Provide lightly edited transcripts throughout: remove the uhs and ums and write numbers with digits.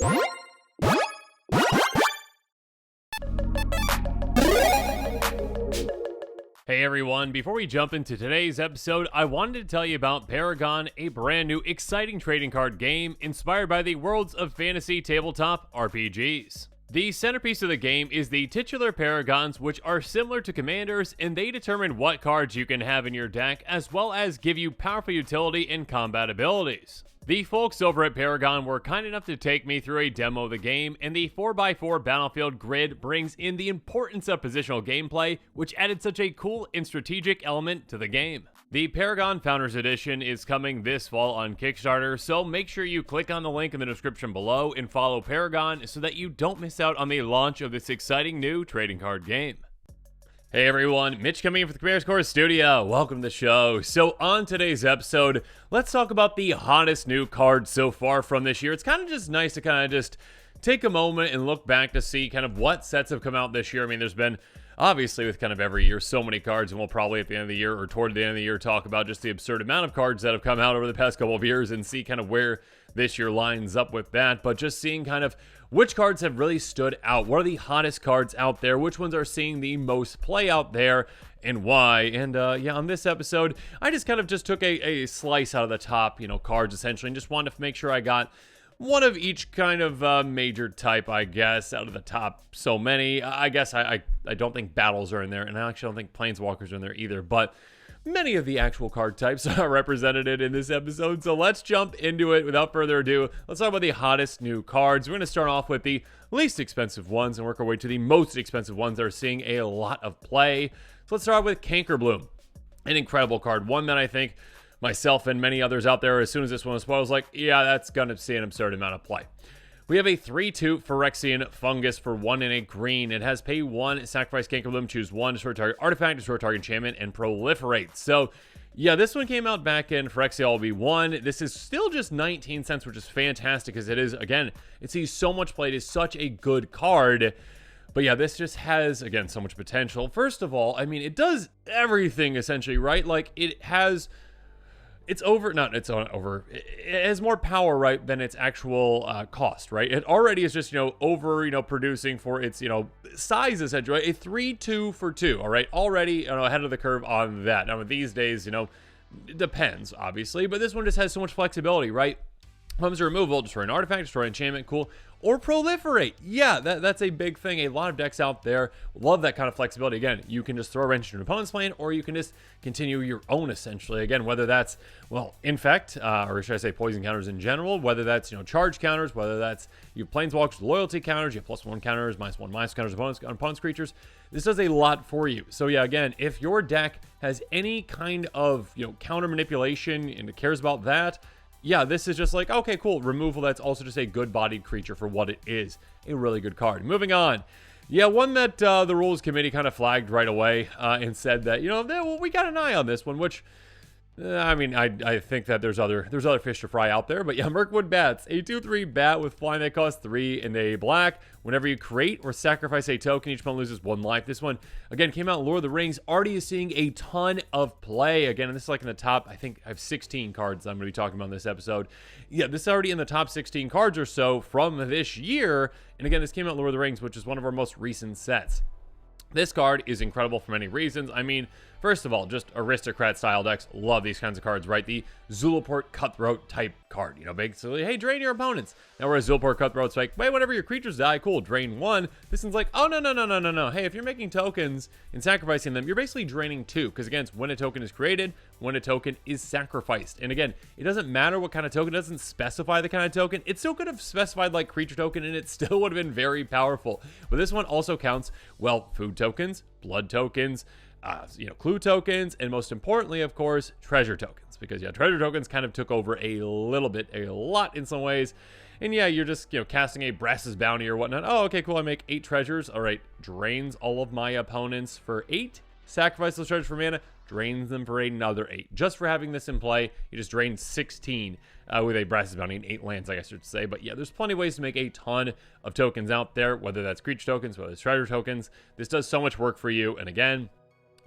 Hey everyone, before we jump into today's episode, I wanted to tell you about Paragon, a brand new exciting trading card game inspired by the worlds of fantasy tabletop RPGs. The centerpiece of the game is the titular Paragons, which are similar to Commanders, and they determine what cards you can have in your deck, as well as give you powerful utility and combat abilities. The folks over at Paragon were kind enough to take me through a demo of the game, and the 4x4 battlefield grid brings in the importance of positional gameplay, which added such a cool and strategic element to the game. The Paragon Founders Edition is coming this fall on Kickstarter, so make sure you click on the link in the description below and follow Paragon so that you don't miss out on the launch of this exciting new trading card game. Hey everyone, Mitch coming in for the Commander's Core Studio. Welcome to the show. So on today's episode, let's talk about the hottest new cards so far from this year. It's kind of just nice to kind of just take a moment and look back to see kind of what sets have come out this year. I mean, there's been, obviously with kind of every year, so many cards, and we'll probably at the end of the year or toward the end of the year talk about just the absurd amount of cards that have come out over the past couple of years and see kind of where this year lines up with that. But just seeing kind of which cards have really stood out. What are the hottest cards out there? Which ones are seeing the most play out there and why? And yeah, on this episode, I just kind of just took a slice out of the top, cards essentially, and just wanted to make sure I got one of each kind of major type, I guess, out of the top so many. I guess I don't think battles are in there, and I actually don't think planeswalkers are in there either, but many of the actual card types are represented in this episode, so let's jump into it. Without further ado, let's talk about the hottest new cards. We're going to start off with the least expensive ones and work our way to the most expensive ones that are seeing a lot of play. So let's start off with Cankerbloom, an incredible card, one that I think myself and many others out there, as soon as this one was spoiled, was like, yeah, that's going to see an absurd amount of play. We have a 3/2 Phyrexian Fungus for 1 and a green. It has pay 1, sacrifice Cankerbloom, choose 1, destroy target artifact, destroy target enchantment, and proliferate. So, yeah, this one came out back in Phyrexia LB1. This is still just 19 cents, which is fantastic because it is, again, it sees so much play. It is such a good card. But yeah, this just has, again, so much potential. First of all, I mean, it does everything essentially, right? Like, it has... it has more power, right, than its actual cost, right? It already is just, producing for its, size, essentially, right? A 3/2 for 2, all right? Already, ahead of the curve on that. Now, these days, it depends, obviously, but this one just has so much flexibility, right? Comes to removal, destroy an artifact, destroy enchantment, cool. Or proliferate. Yeah, that's a big thing. A lot of decks out there love that kind of flexibility. Again, you can just throw a wrench into an opponent's plan, or you can just continue your own, essentially. Again, whether that's, infect, or should I say poison counters in general, whether that's, charge counters, whether that's you have planeswalkers, loyalty counters, you have +1 counters, -1/- counters on opponent's creatures. This does a lot for you. So yeah, again, if your deck has any kind of, counter manipulation and it cares about that, yeah, this is just like, okay, cool. Removal, that's also just a good-bodied creature for what it is. A really good card. Moving on. Yeah, one that the Rules Committee kind of flagged right away and said that, we got an eye on this one, which... I think that there's other fish to fry out there, but yeah, Mirkwood Bats, a 2/3 bat with flying that costs 3 and a black. Whenever you create or sacrifice a token, each opponent loses 1 life. This one, again, came out in Lord of the Rings, already is seeing a ton of play. Again, and this is like in the top, I think I have 16 cards I'm going to be talking about in this episode. Yeah, this is already in the top 16 cards or so from this year. And again, this came out in Lord of the Rings, which is one of our most recent sets. This card is incredible for many reasons. I mean, first of all, just aristocrat style decks love these kinds of cards, right? The Zulaport Cutthroat type card, basically, hey, drain your opponents. Now, whereas Zulaport Cutthroat's like, wait, whenever your creatures die, cool, drain 1. This one's like, oh, no. Hey, if you're making tokens and sacrificing them, you're basically draining 2. Because again, it's when a token is created, when a token is sacrificed. And again, it doesn't matter what kind of token, it doesn't specify the kind of token. It still could have specified like creature token, and it still would have been very powerful. But this one also counts, food tokens, blood tokens, clue tokens, and most importantly, of course, treasure tokens. Because, yeah, treasure tokens kind of took over a lot in some ways. And, yeah, you're just, casting a Brass's Bounty or whatnot. Oh, okay, cool, I make 8 treasures. All right, drains all of my opponents for 8. Sacrifice those treasures for mana, drains them for another 8. Just for having this in play, you just drained 16 with a Brass's Bounty and 8 lands, I guess you should say. But, yeah, there's plenty of ways to make a ton of tokens out there, whether that's creature tokens, whether it's treasure tokens. This does so much work for you. And, again,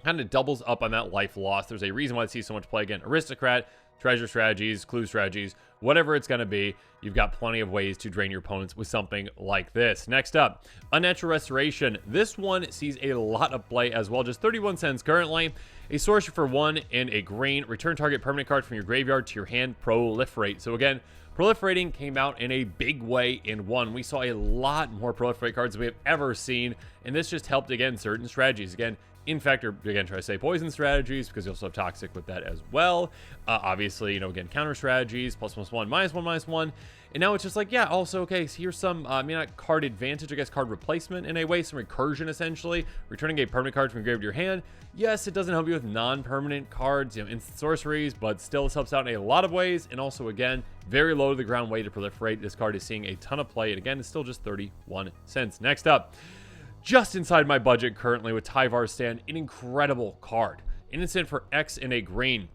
kind of doubles up on that life loss. There's a reason why I see so much play. Again, aristocrat, treasure strategies, clue strategies, whatever it's going to be. You've got plenty of ways to drain your opponents with something like this. Next up, Unnatural Restoration. This one sees a lot of play as well, just 31 cents currently. A sorcery for 1 and a green. Return target permanent card from your graveyard to your hand. Proliferate. So again, proliferating came out in a big way in 1. We saw a lot more proliferate cards than we have ever seen, and this just helped, again, certain strategies. Again, Infect, or again, try to say poison strategies, because you also have Toxic with that as well. Obviously, you know, again, counter strategies, +1/+1, -1/-1. And now it's just like, yeah, also, okay, so here's some, I mean, not card advantage, I guess, card replacement in a way, some recursion, essentially. Returning a permanent card from your grave to your hand. Yes, it doesn't help you with non-permanent cards, you know, instant sorceries, but still this helps out in a lot of ways. And also, again, very low to the ground way to proliferate. This card is seeing a ton of play, and again, it's still just 31 cents. Next up, just inside my budget currently with Tyvar's Stand, an incredible card. An instant for X in a green.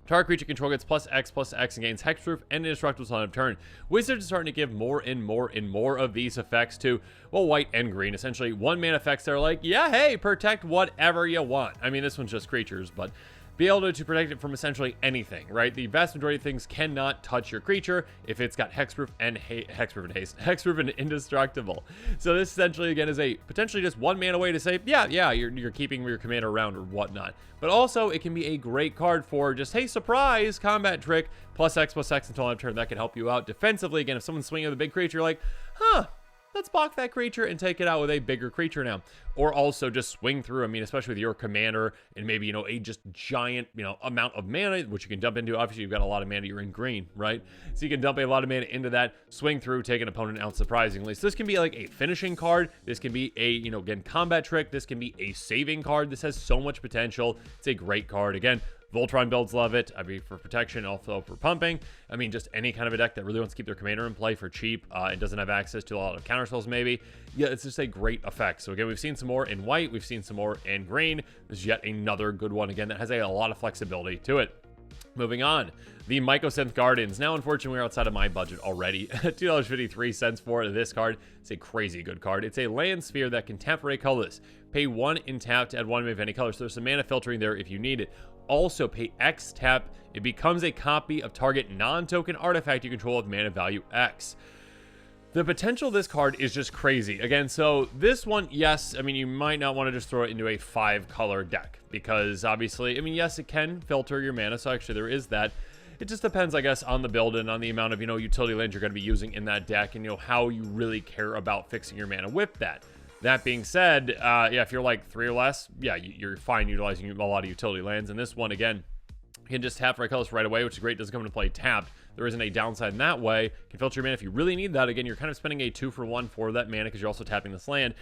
Target creature control gets +X/+X and gains hexproof and indestructible on a turn. Wizards are starting to give more and more and more of these effects to, well, white and green. Essentially, 1-mana effects that are like, yeah, hey, protect whatever you want. I mean, this one's just creatures, but be able to protect it from essentially anything, right? The vast majority of things cannot touch your creature if it's got hexproof and hexproof and indestructible. So this essentially, again, is a potentially just 1-mana way to say, yeah, you're keeping your commander around or whatnot. But also, it can be a great card for just, hey, surprise, combat trick, +X/+X until end of turn. That can help you out defensively. Again, if someone's swinging with a big creature, you're like, huh, let's block that creature and take it out with a bigger creature now. Or also just swing through, I mean, especially with your commander and maybe, you know, a just giant, you know, amount of mana, which you can dump into. Obviously, you've got a lot of mana, you're in green, right? So you can dump a lot of mana into that, swing through, take an opponent out surprisingly. So this can be like a finishing card. This can be a, you know, again, combat trick. This can be a saving card. This has so much potential. It's a great card. Again, Voltron builds love it. I mean, for protection, also for pumping. I mean, just any kind of a deck that really wants to keep their commander in play for cheap and doesn't have access to a lot of counter spells, maybe. Yeah, it's just a great effect. So again, we've seen some more in white. We've seen some more in green. This is yet another good one, again, that has a lot of flexibility to it. Moving on, the Mycosynth Gardens. Now, unfortunately, we're outside of my budget already. $2.53 for this card. It's a crazy good card. It's a land sphere that can tap for a colorless. Pay 1 in tap to add 1 of any color. So there's some mana filtering there if you need it. Also, pay X tap. It becomes a copy of target non-token artifact you control with mana value X. The potential of this card is just crazy. Again, so this one, yes, I mean, you might not want to just throw it into a 5-color deck because obviously, I mean, yes, it can filter your mana, so actually there is that. It just depends, I guess, on the build and on the amount of, you know, utility lands you're going to be using in that deck and, you know, how you really care about fixing your mana with that. That being said, yeah, if you're like 3 or less, yeah, you're fine utilizing a lot of utility lands. And this one, again, you can just tap for a colorless right away, which is great. Doesn't come into play tapped. There isn't a downside in that way. You can filter your mana if you really need that. Again, you're kind of spending a 2-for-1 for that mana because you're also tapping this land.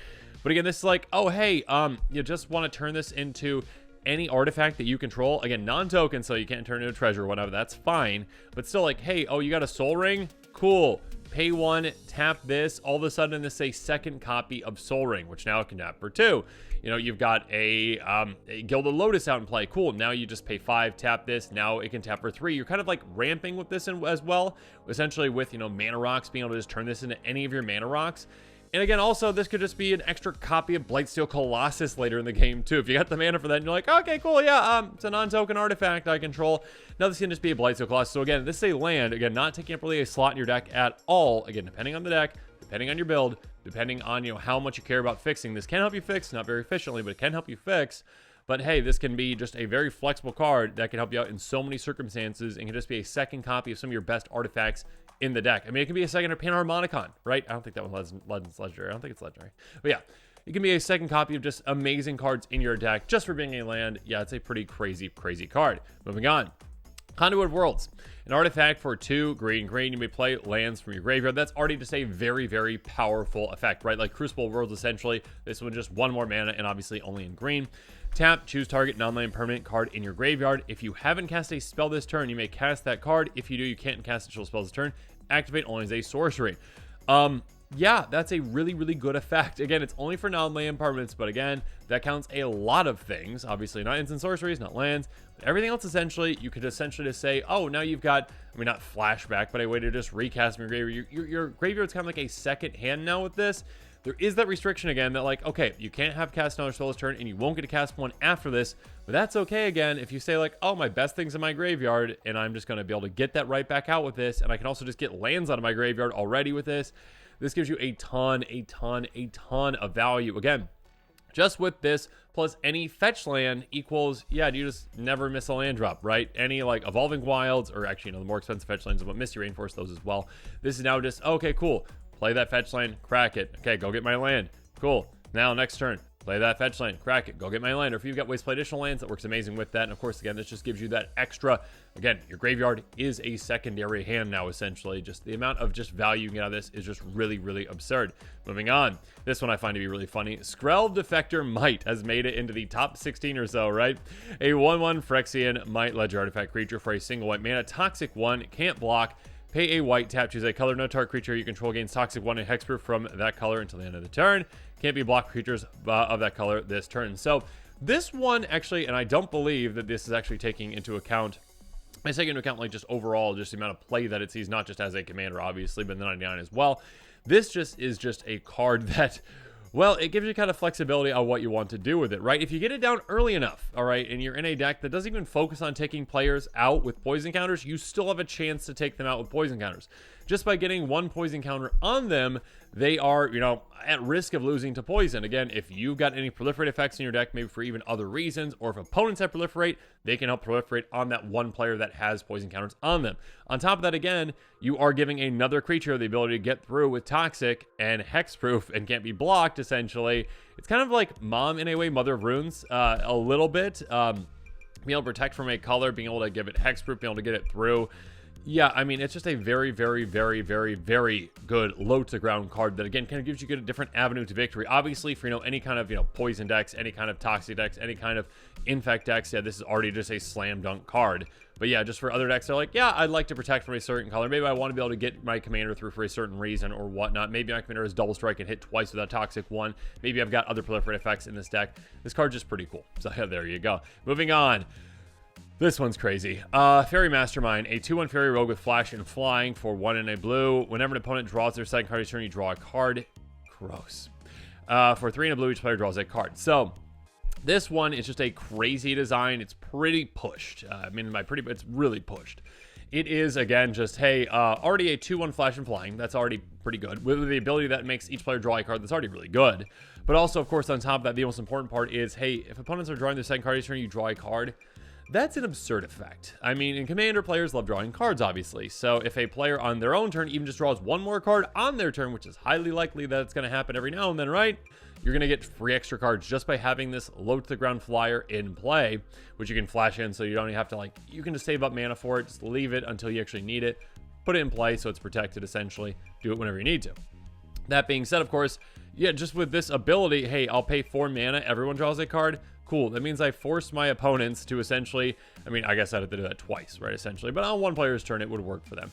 But again, this is like, oh, hey, you just want to turn this into any artifact that you control. Again, non-token, so you can't turn it into a treasure or whatever. That's fine. But still like, hey, oh, you got a soul ring? Cool. Pay 1, tap this. All of a sudden, this is a second copy of Soul Ring, which now it can tap for 2. You know, you've got a Gilded Lotus out in play. Cool. Now you just pay 5, tap this. Now it can tap for 3. You're kind of like ramping with this as well. Essentially with, you know, mana rocks, being able to just turn this into any of your mana rocks. And again, also, this could just be an extra copy of Blightsteel Colossus later in the game, too. If you got the mana for that, and you're like, okay, cool, yeah, it's a non-token artifact I control. Now this can just be a Blightsteel Colossus. So again, this is a land, again, not taking up really a slot in your deck at all. Again, depending on the deck, depending on your build, depending on, you know, how much you care about fixing. This can help you fix, not very efficiently, but it can help you fix. But hey, this can be just a very flexible card that can help you out in so many circumstances and can just be a second copy of some of your best artifacts in the deck. I mean, it can be a second Panharmonicon, right? I don't think that one Legends Legendary. I don't think it's Legendary. But yeah, it can be a second copy of just amazing cards in your deck just for being a land. Yeah, it's a pretty crazy card. Moving on. Conduit of Worlds. An artifact for 2 green. You may play lands from your graveyard. That's already just a very, very powerful effect, right? Like Crucible of Worlds, essentially. This one just 1 more mana and obviously only in green. Tap, choose target non-land permanent card in your graveyard. If you haven't cast a spell this turn, you may cast that card. If you do, you can't cast additional spells this turn. Activate only as a sorcery. Yeah, that's a really, really good effect. Again, it's only for non-land permanents, but again, that counts a lot of things. Obviously, not instant sorceries, not lands, but everything else essentially, you could essentially just say, oh, now you've got, I mean, not flashback, but a way to just recast your graveyard. Your graveyard's kind of like a second hand now with this. There is that restriction again that like, okay, you can't have cast another spell this turn and you won't get to cast one after this, but that's okay again if you say like, oh, my best thing's in my graveyard and I'm just going to be able to get that right back out with this, and I can also just get lands out of my graveyard already with this. This gives you a ton of value. Again, just with this plus any fetch land equals, yeah, you just never miss a land drop, right? Any like Evolving Wilds, or actually, the more expensive fetch lands, but Misty Rainforest, those as well. This is now just, okay, cool. Play that fetch land, crack it. Okay, go get my land. Cool. Now, next turn, play that fetch land, crack it, go get my land. Or if you've got ways to play additional lands, that works amazing with that. And of course, again, this just gives you that extra. Again, your graveyard is a secondary hand now, essentially. Just the amount of just value you can get out of this is just really, really absurd. Moving on. This one I find to be really funny. Skrell Defector Might has made it into the top 16 or so, right? A 1/1 Phyrexian Might Ledger artifact creature for a single white mana. Toxic 1, can't block. Pay a white, tap, choose a color. No target creature you control gains Toxic 1 and Hexproof from that color until the end of the turn. Can't be blocked creatures of that color this turn. So this one actually, and I don't believe that this is actually taking into account, I take into account like just overall just the amount of play that it sees, not just as a commander obviously, but the 99 as well. This just is just a card that, well, it gives you kind of flexibility on what you want to do with it, right? If you get it down early enough, all right, and you're in a deck that doesn't even focus on taking players out with poison counters, you still have a chance to take them out with poison counters. Just by getting one poison counter on them, they are, at risk of losing to poison. Again, if you've got any proliferate effects in your deck, maybe for even other reasons, or if opponents have proliferate, they can help proliferate on that one player that has poison counters on them. On top of that, again, you are giving another creature the ability to get through with Toxic and Hexproof and can't be blocked, essentially. It's kind of like Mom, in a way, Mother of Runes, a little bit. Being able to protect from a color, being able to give it Hexproof, being able to get it through. Yeah, I mean, it's just a very, very, very, very, very good low-to-ground card that, again, kind of gives you a different avenue to victory. Obviously, for, any kind of, poison decks, any kind of toxic decks, any kind of infect decks, yeah, this is already just a slam-dunk card. But yeah, just for other decks, they're like, yeah, I'd like to protect from a certain color. Maybe I want to be able to get my commander through for a certain reason or whatnot. Maybe my commander is double strike and hit twice with that toxic one. Maybe I've got other proliferate effects in this deck. This card's just pretty cool. So yeah, there you go. Moving on. This one's crazy. Fairy Mastermind, a 2/1 Fairy Rogue with Flash and Flying for 1 and a blue. Whenever an opponent draws their second card each turn, you draw a card. Gross. For 3 and a blue, each player draws a card. So, this one is just a crazy design. It's pretty pushed. It's really pushed. It is, again, just, hey, already a 2/1 Flash and Flying. That's already pretty good. With the ability that makes each player draw a card, that's already really good. But also, of course, on top of that, the most important part is, hey, if opponents are drawing their second card each turn, you draw a card. That's an absurd effect. I mean, in Commander, players love drawing cards, obviously. So if a player on their own turn even just draws one more card on their turn, which is highly likely that it's going to happen every now and then, right? You're going to get free extra cards just by having this low-to-the-ground flyer in play, which you can flash in so you don't even have to, you can just save up mana for it. Just leave it until you actually need it. Put it in play so it's protected, essentially. Do it whenever you need to. That being said, of course, yeah, just with this ability, hey, I'll pay 4 mana, everyone draws a card. Cool. That means I forced my opponents to essentially, I guess I'd have to do that twice, right, essentially. But on one player's turn, it would work for them.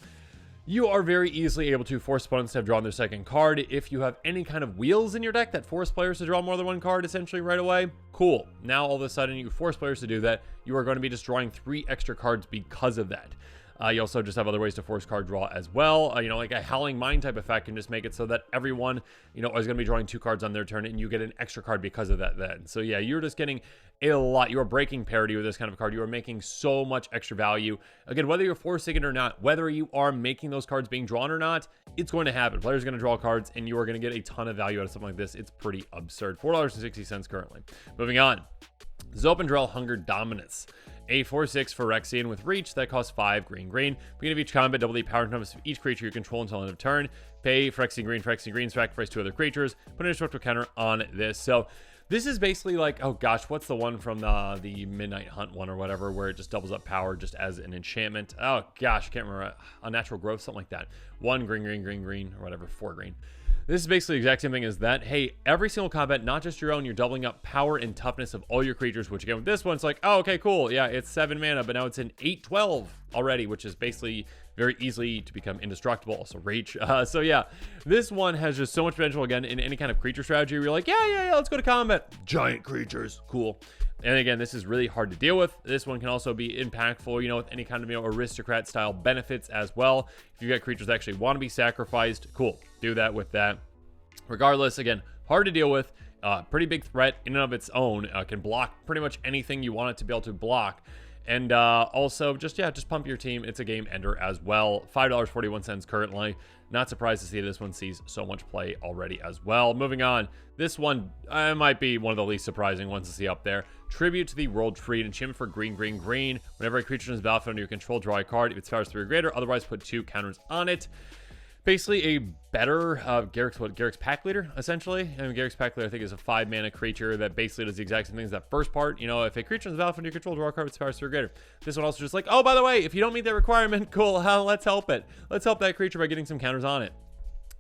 You are very easily able to force opponents to have drawn their second card. If you have any kind of wheels in your deck that force players to draw more than one card, essentially, right away, cool. Now, all of a sudden, you force players to do that. You are going to be just drawing 3 extra cards because of that. You also just have other ways to force card draw as well. Like a Howling Mind type effect can just make it so that everyone, is going to be drawing 2 cards on their turn, and you get an extra card because of that then. So yeah, you're just getting a lot. You are breaking parity with this kind of card. You are making so much extra value. Again, whether you're forcing it or not, whether you are making those cards being drawn or not, it's going to happen. Players are going to draw cards, and you are going to get a ton of value out of something like this. It's pretty absurd. $4.60 currently. Moving on. Zopandrel Hunger Dominance. A 4/6 Phyrexian with reach that costs 5 green. Beginning of each combat, double the power numbers of each creature you control until end of turn. Pay Phyrexian green, sacrifice 2 other creatures. Put an indestructible counter on this. So this is basically like, oh gosh, what's the one from the Midnight Hunt one or whatever, where it just doubles up power just as an enchantment? Oh gosh, I can't remember. Unnatural Growth, something like that. 1 green, or whatever, 4 green. This is basically the exact same thing as that. Hey, every single combat, not just your own, you're doubling up power and toughness of all your creatures, which again, with this one, it's like, oh, okay, cool. Yeah, it's 7 mana, but now it's an 8/12 already, which is basically very easily to become indestructible. Also rage. So yeah, this one has just so much potential again in any kind of creature strategy where you're like, yeah, let's go to combat. Giant creatures, cool. And again, this is really hard to deal with. This one can also be impactful, with any kind of, aristocrat style benefits as well. If you've got creatures that actually want to be sacrificed, cool. Do that with that. Regardless, again, hard to deal with. Pretty big threat in and of its own. Can block pretty much anything you want it to be able to block. And also, just pump your team. It's a game ender as well. $5.41 currently. Not surprised to see this one sees so much play already as well. Moving on. This one might be one of the least surprising ones to see up there. Tribute to the World Tree. Enchantment for green. Whenever a creature is battlefield under your control, draw a card. If its power is 3 or greater, otherwise put 2 counters on it. Basically a better Garrick's Pack Leader, essentially. And Garrick's Pack Leader, I think, is a 5 mana creature that basically does the exact same thing as that first part. If a creature is battlefield under your control, draw a card with its power is 3 or greater. This one also just like, oh, by the way, if you don't meet that requirement, cool, let's help it. Let's help that creature by getting some counters on it.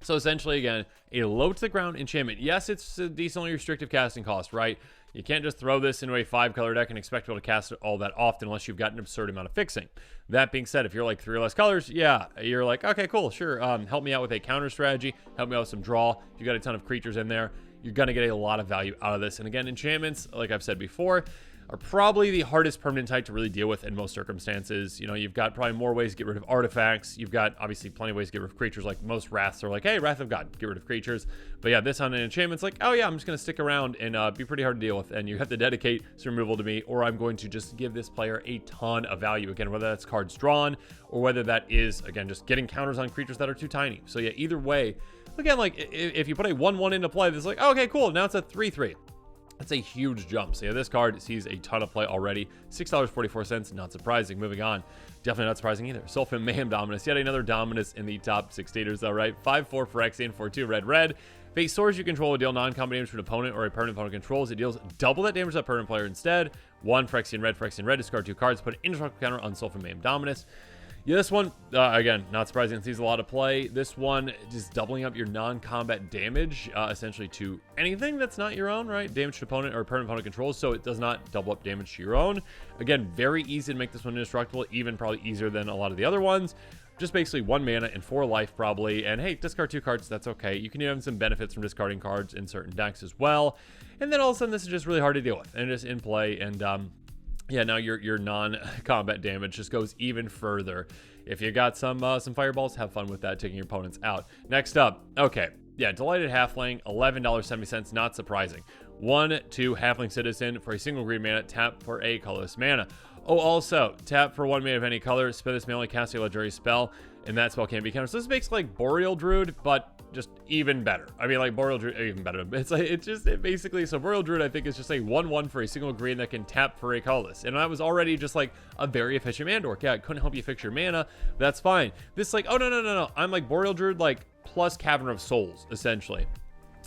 So essentially, again, a low to the ground enchantment. Yes, it's a decently restrictive casting cost, right? You can't just throw this into a 5-color deck and expect to be able to cast it all that often unless you've got an absurd amount of fixing. That being said, if you're like 3 or less colors, yeah, you're like, okay, cool, sure. Help me out with a counter strategy. Help me out with some draw. If you've got a ton of creatures in there, you're going to get a lot of value out of this. And again, enchantments, like I've said before, are probably the hardest permanent type to really deal with in most circumstances. You've got probably more ways to get rid of artifacts. You've got obviously plenty of ways to get rid of creatures. Like most wraths are like, hey, Wrath of God, get rid of creatures. But yeah, this on an enchantment's like, oh yeah, I'm just going to stick around and be pretty hard to deal with. And you have to dedicate some removal to me, or I'm going to just give this player a ton of value. Again, whether that's cards drawn or whether that is, again, just getting counters on creatures that are too tiny. So yeah, either way, again, like if you put a 1/1 into play, it's like, oh, okay, cool. Now it's a 3/3. That's a huge jump. So yeah, this card sees a ton of play already. $6.44, not surprising. Moving on. Definitely not surprising either. Sulfin Mayhem Dominus. Yet another Dominus in the top 6 staters, though, right? 5/4 Phyrexian, 4/2 red. Face source you control will deal non-combat damage to an opponent or a permanent opponent controls. It deals double that damage to that permanent player instead. 1 Phyrexian red. Discard 2 cards. Put an indestructible counter on Sulfin Mayhem Dominus. Yeah, this one, again, not surprising. It sees a lot of play. This one, just doubling up your non-combat damage, essentially to anything that's not your own, right? Damage to opponent or permanent opponent controls, so it does not double up damage to your own. Again, very easy to make this one indestructible, even probably easier than a lot of the other ones. Just basically 1 mana and 4 life, probably. And hey, discard 2 cards, that's okay. You can even have some benefits from discarding cards in certain decks as well. And then all of a sudden, this is just really hard to deal with. And just in play, and yeah, now your non-combat damage just goes even further. If you got some fireballs, have fun with that, taking your opponents out. Next up, okay, yeah, Delighted Halfling, $11.70, not surprising. 1/2 Halfling Citizen for a single green mana, tap for a colorless mana. Oh, also, tap for 1 mana of any color, spend this mana only cast a legendary spell, and that spell can't be countered. So this makes like Boreal Druid, but just even better. I mean, like Boreal Druid, even better. It basically, so Boreal Druid, I think, is just a 1/1 for a single green that can tap for a colorless. And that was already just like a very efficient mana dork. Yeah, it couldn't help you fix your mana. That's fine. This, like, oh, no. I'm like Boreal Druid, like, plus Cavern of Souls, essentially.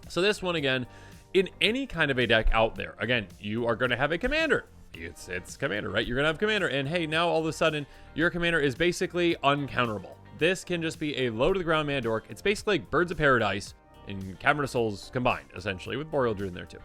So this one, again, in any kind of a deck out there, again, you are going to have a commander. It's commander, right? You're going to have commander. And hey, now all of a sudden, your commander is basically uncounterable. This can just be a low to the ground mana dork. It's basically like Birds of Paradise and Cavern of Souls combined, essentially, with Boreal Druid in there too.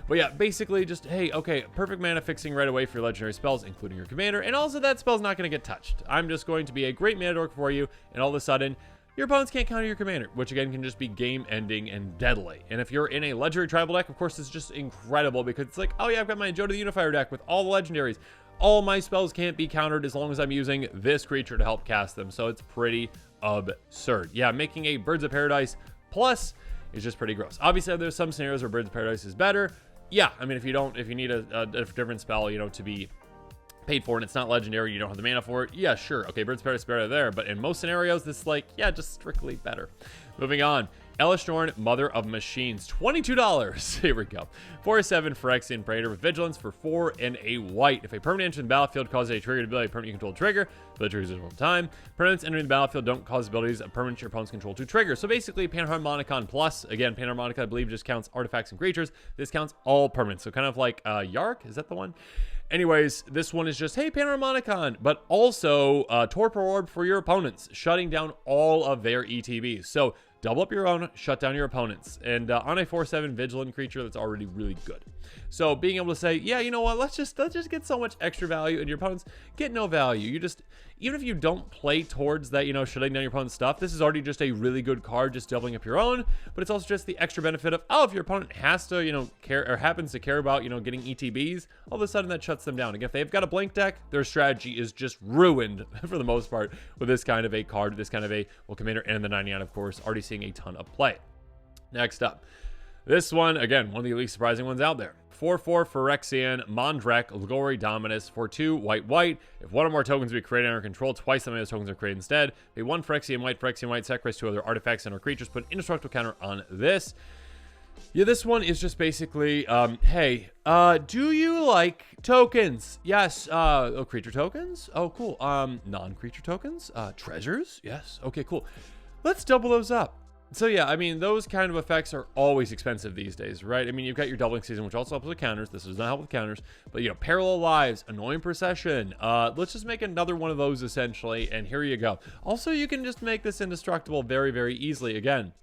But yeah, basically just, hey, okay, perfect mana fixing right away for your legendary spells, including your commander. And also that spell's not going to get touched. I'm just going to be a great mana dork for you. And all of a sudden, your opponents can't counter your commander, which again can just be game ending and deadly. And if you're in a legendary tribal deck, of course, it's just incredible because it's like, oh yeah, I've got my Jodah the Unifier deck with all the legendaries. All my spells can't be countered as long as I'm using this creature to help cast them. So it's pretty absurd. Yeah, making a Birds of Paradise plus is just pretty gross. Obviously, there's some scenarios where Birds of Paradise is better. Yeah, I mean, if you need a different spell, to be paid for and it's not legendary, you don't have the mana for it, yeah, sure, okay, Birds of Paradise is better there, but in most scenarios, this is like, yeah, just strictly better. Moving on. Elishnorn, Mother of Machines, $22. Here we go. 4/7 Phyrexian Praetor with Vigilance for 4 and a white. If a permanent enters the battlefield causes a triggered ability, a permanent you control trigger, the triggers at all time. Permanents entering the battlefield don't cause abilities a permanent your opponents control to trigger. So basically, Panharmonicon Plus. Again, Panharmonica, I believe, just counts artifacts and creatures. This counts all permanents. So kind of like Yark, is that the one? Anyways, this one is just, hey, Panharmonicon, but also Torpor Orb for your opponents, shutting down all of their ETBs. So double up your own, shut down your opponents. And on a 4/7 vigilant creature, that's already really good. So being able to say, yeah, you know what, let's just get so much extra value, and your opponents get no value. You just, even if you don't play towards that, you know, shutting down your opponent's stuff, this is already just a really good card, just doubling up your own. But it's also just the extra benefit of, oh, if your opponent has to, you know, care or happens to care about, you know, getting ETBs, all of a sudden that shuts them down. Again, if they've got a blank deck, their strategy is just ruined for the most part with this kind of a card, this kind of a, well, Commander and the 99, of course, already seeing a ton of play. Next up, this one, again, one of the least surprising ones out there. 4/4 Phyrexian, Mondrek, Lgori Dominus, for 2 white. If one or more tokens be created under control, twice the many of those tokens are created instead. Pay 1 Phyrexian white, sacrifice 2 other artifacts and or creatures, put an indestructible counter on this. Yeah, this one is just basically, hey, do you like tokens? Yes. Oh, creature tokens? Oh, cool. Non-creature tokens? Treasures? Yes. Okay, cool. Let's double those up. So yeah, I mean, those kind of effects are always expensive these days, right? I mean, you've got your doubling season, which also helps with counters. This does not help with counters, but you know, parallel lives, annoying procession. Let's just make another one of those essentially, and here you go. Also, you can just make this indestructible very, very easily. Again,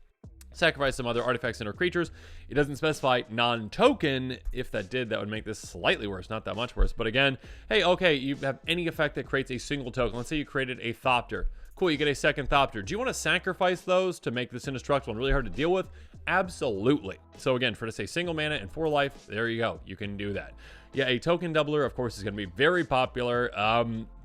sacrifice some other artifacts and or creatures. It doesn't specify non-token. If that did, that would make this slightly worse, not that much worse. But again, hey, okay, you have any effect that creates a single token. Let's say you created a Thopter. Cool, you get a second Thopter. Do you want to sacrifice those to make this indestructible and really hard to deal with? Absolutely. So again, for to say single mana and 4 life, there you go. You can do that. Yeah, a token doubler, of course, is going to be very popular.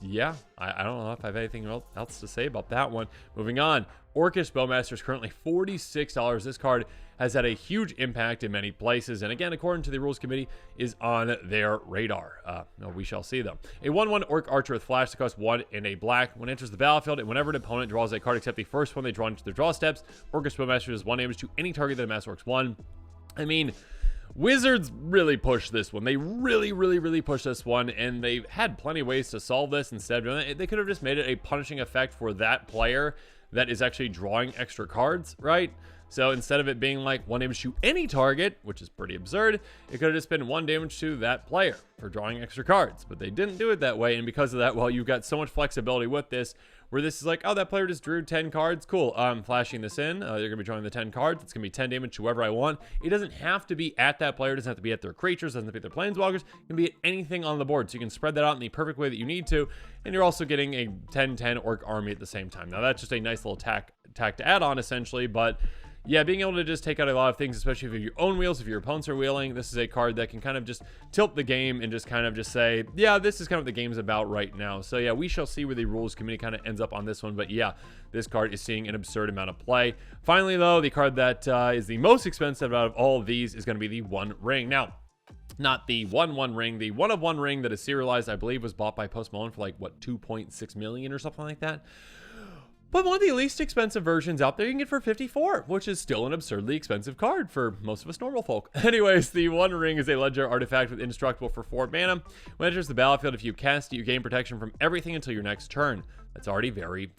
Yeah, I don't know if I have anything else to say about that one. Moving on, Orcish Bowmaster is currently $46. This card has had a huge impact in many places, and again, according to the rules committee, is on their radar. No, we shall see them. A 1/1 Orc Archer with Flash that costs 1 and a black. When it enters the battlefield, and whenever an opponent draws a card except the first one they draw into their draw steps, Orcish Bowmaster does 1 damage to any target that amass Orcs 1. I mean, Wizards really pushed this one. They really pushed this one, and they've had plenty of ways to solve this. Instead of doing it, they could have just made it a punishing effect for that player that is actually drawing extra cards, right? So instead of it being like 1 damage to any target, which is pretty absurd, it could have just been 1 damage to that player for drawing extra cards. But they didn't do it that way, and because of that, well, you've got so much flexibility with this, where this is like, oh, that player just drew 10 cards. Cool. I'm flashing this in. You're going to be drawing the 10 cards. It's going to be 10 damage to whoever I want. It doesn't have to be at that player. It doesn't have to be at their creatures. It doesn't have to be at their planeswalkers. It can be at anything on the board. So you can spread that out in the perfect way that you need to. And you're also getting a 10/10 Orc army at the same time. Now, that's just a nice little tack to add on, essentially. But yeah, being able to just take out a lot of things, especially if you have your own wheels, if your opponents are wheeling, this is a card that can kind of just tilt the game and just kind of just say, yeah, this is kind of what the game's about right now. So yeah, we shall see where the rules committee kind of ends up on this one. But yeah, this card is seeing an absurd amount of play. Finally, though, the card that is the most expensive out of all of these is going to be the One Ring. Now, not the 1/1 ring, the 1/1 ring that is serialized, I believe, was bought by Post Malone for like, what, 2.6 million or something like that. But one of the least expensive versions out there you can get for 54, which is still an absurdly expensive card for most of us normal folk. Anyways, the One Ring is a legendary artifact with indestructible for 4 mana. When it enters the battlefield, if you cast it, you gain protection from everything until your next turn. That's already very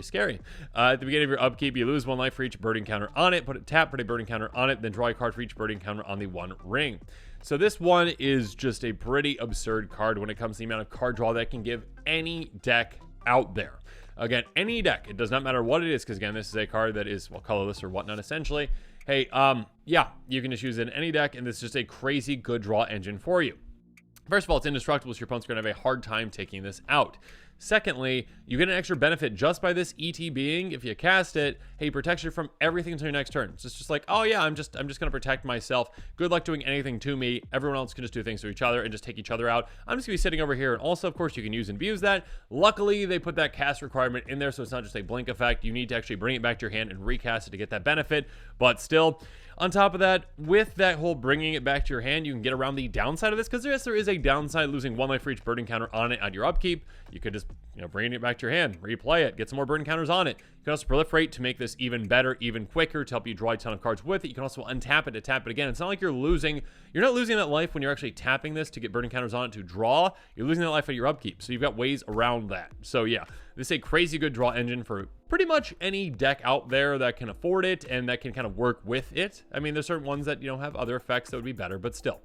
scary. At the beginning of your upkeep, you lose 1 life for each bird encounter on it. Put a bird encounter on it, then draw a card for each bird encounter on the One Ring. So this one is just a pretty absurd card when it comes to the amount of card draw that can give any deck out there. Again, any deck, it does not matter what it is, because again, this is a card that is, well, colorless or whatnot, essentially. Hey, yeah, you can just use it in any deck, and this is just a crazy good draw engine for you. First of all, it's indestructible, so your opponent's going to have a hard time taking this out. Secondly, you get an extra benefit just by this ET being, if you cast it, hey, protects you from everything until your next turn. So it's just like, oh yeah, I'm just going to protect myself. Good luck doing anything to me. Everyone else can just do things to each other and just take each other out. I'm just going to be sitting over here, and also, of course, you can use and abuse that. Luckily, they put that cast requirement in there, so it's not just a blink effect. You need to actually bring it back to your hand and recast it to get that benefit, but still, on top of that, with that whole bringing it back to your hand, you can get around the downside of this, because yes, there is a downside, losing 1 life for each bird encounter on it at your upkeep. You could just, bring it back to your hand, replay it, get some more bird encounters on it. You can also proliferate to make this even better, even quicker, to help you draw a ton of cards with it. You can also untap it to tap it again. It's not like you're not losing that life when you're actually tapping this to get bird encounters on it to draw. You're losing that life at your upkeep, so you've got ways around that. So yeah, this is a crazy good draw engine for pretty much any deck out there that can afford it and that can kind of work with it. I mean, there's certain ones that, have other effects that would be better, but still.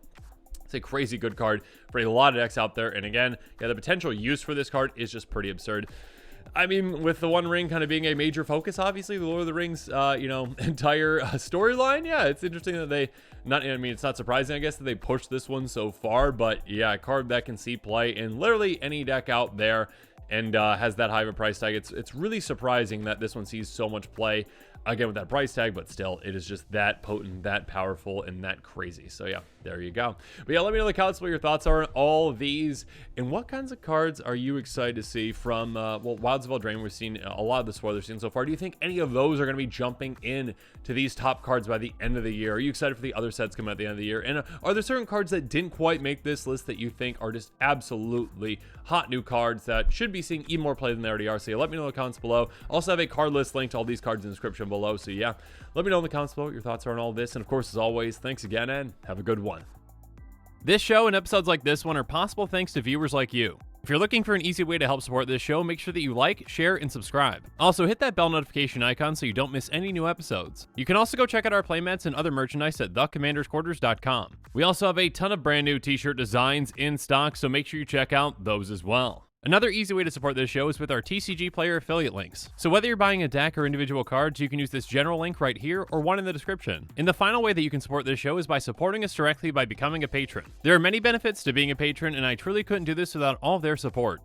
It's a crazy good card for a lot of decks out there. And again, yeah, the potential use for this card is just pretty absurd. I mean, with the One Ring kind of being a major focus, obviously, the Lord of the Rings, entire storyline, yeah, it's interesting that it's not surprising, I guess, that they pushed this one so far, but yeah, a card that can see play in literally any deck out there and has that high of a price tag. It's really surprising that this one sees so much play, again, with that price tag, but still, it is just that potent, that powerful, and that crazy. So yeah, there you go. But yeah, let me know in the comments what your thoughts are on all of these, and what kinds of cards are you excited to see from, Wilds of Eldraine. We've seen a lot of the spoilers seen so far. Do you think any of those are going to be jumping in to these top cards by the end of the year? Are you excited for the other sets coming at the end of the year? And are there certain cards that didn't quite make this list that you think are just absolutely hot new cards that should be seeing even more play than they already are? So yeah, let me know in the comments below. Also have a card list link to all these cards in the description below. So yeah, let me know in the comments below what your thoughts are on all this. And of course, as always, thanks again and have a good one. This show and episodes like this one are possible thanks to viewers like you. If you're looking for an easy way to help support this show, make sure that you like, share, and subscribe. Also, hit that bell notification icon so you don't miss any new episodes. You can also go check out our playmats and other merchandise at thecommandersquarters.com. We also have a ton of brand new t-shirt designs in stock, so make sure you check out those as well. Another easy way to support this show is with our TCG Player affiliate links. So whether you're buying a deck or individual cards, you can use this general link right here or one in the description. And the final way that you can support this show is by supporting us directly by becoming a patron. There are many benefits to being a patron, and I truly couldn't do this without all of their support.